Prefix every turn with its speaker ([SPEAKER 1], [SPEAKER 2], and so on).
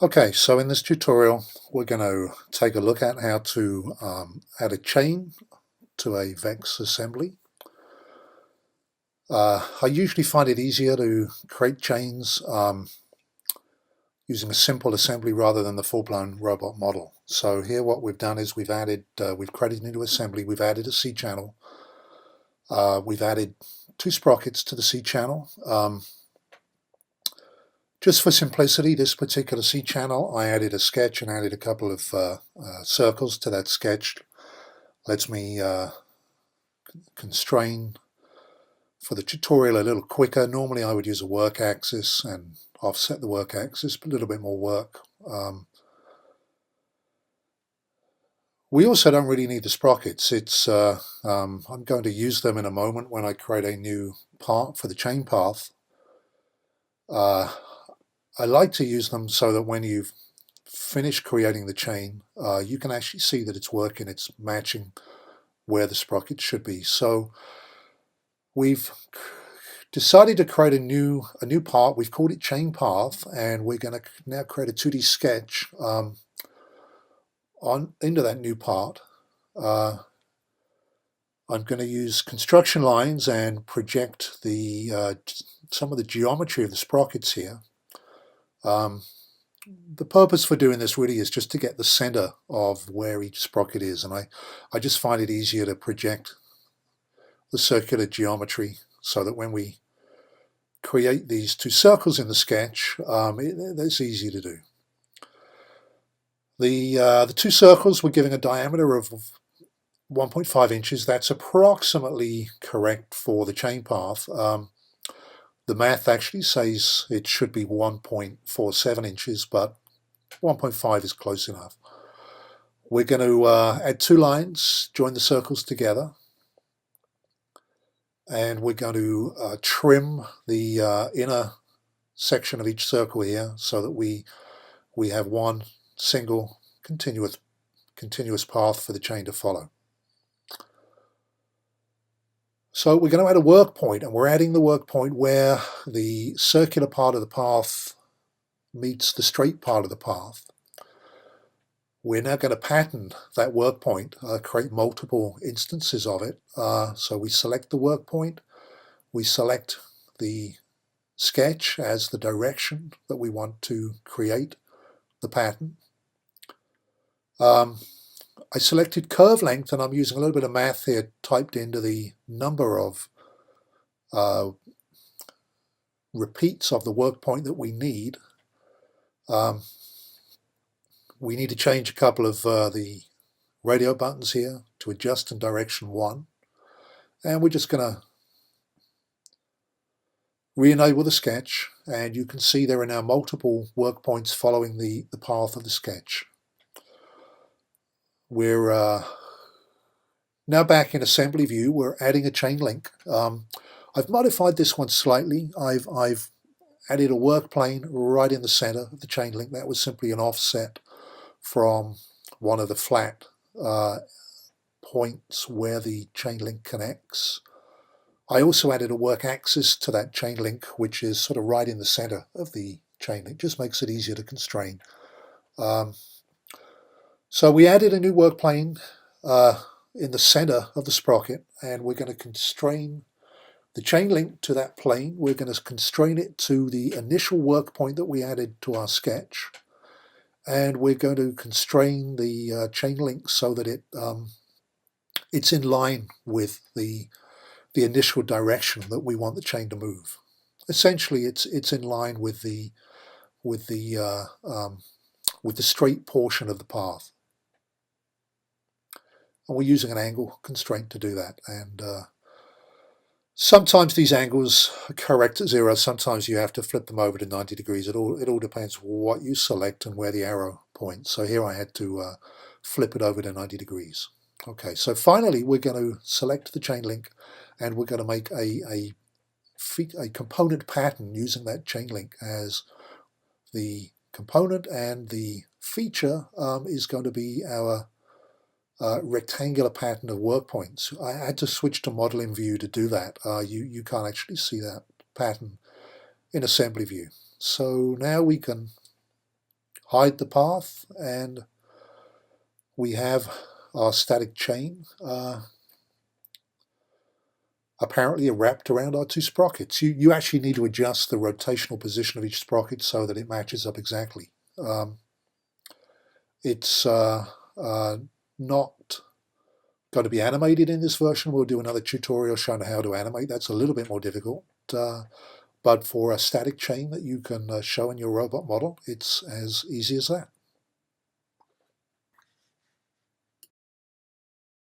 [SPEAKER 1] Okay, so in this tutorial we're going to take a look at how to add a chain to a VEX assembly. I usually find it easier to create chains using a simple assembly rather than the full-blown robot model. So here what we've done is we've created a new assembly, we've added a C channel, we've added two sprockets to the C channel. Just for simplicity, this particular C channel, I added a sketch and added a couple of circles to that sketch. Lets me constrain for the tutorial a little quicker. Normally I would use a work axis and offset the work axis, but a little bit more work. We also don't really need the sprockets. I'm going to use them in a moment when I create a new part for the chain path. I like to use them so that when you've finished creating the chain, you can actually see that it's working, it's matching where the sprocket should be. So we've decided to create a new part. We've called it chain path, and we're going to now create a 2D sketch into that new part. I'm going to use construction lines and project some of the geometry of the sprockets here. The purpose for doing this really is just to get the center of where each sprocket is, and I just find it easier to project the circular geometry so that when we create these two circles in the sketch, that's easy to do. The two circles, we're giving a diameter of 1.5 inches. That's approximately correct for the chain path. The math actually says it should be 1.47 inches, but 1.5 is close enough. We're going to add two lines, join the circles together, and we're going to trim the inner section of each circle here so that we have one single continuous path for the chain to follow. So we're going to add a work point, and we're adding the work point where the circular part of the path meets the straight part of the path. We're now going to pattern that work point, create multiple instances of it. So we select the work point, we select the sketch as the direction that we want to create the pattern. I selected curve length, and I'm using a little bit of math here typed into the number of repeats of the work point that we need. We need to change a couple of the radio buttons here to adjust in direction 1, and we're just going to re-enable the sketch, and you can see there are now multiple work points following the path of the sketch. We're now back in assembly view. We're adding a chain link. I've modified this one slightly. I've added a work plane right in the center of the chain link. That was simply an offset from one of the flat points where the chain link connects. I also added a work axis to that chain link, which is sort of right in the center of the chain link. Just makes it easier to constrain. So we added a new work plane in the center of the sprocket, and we're going to constrain the chain link to that plane. We're going to constrain it to the initial work point that we added to our sketch, and we're going to constrain the chain link so that it's in line with the initial direction that we want the chain to move. Essentially, it's in line with the straight portion of the path. And we're using an angle constraint to do that. And sometimes these angles are correct at 0. Sometimes you have to flip them over to 90 degrees. It all depends what you select and where the arrow points. So here I had to flip it over to 90 degrees. Okay, so finally we're going to select the chain link, and we're going to make a component pattern using that chain link as the component, and the feature is going to be our rectangular pattern of work points. I had to switch to model in view to do that. You can't actually see that pattern in assembly view. So now we can hide the path, and we have our static chain apparently wrapped around our two sprockets. You actually need to adjust the rotational position of each sprocket so that it matches up exactly. It's not going to be animated in this version. We'll do another tutorial showing how to animate. That's a little bit more difficult. But for a static chain that you can show in your robot model, it's as easy as that.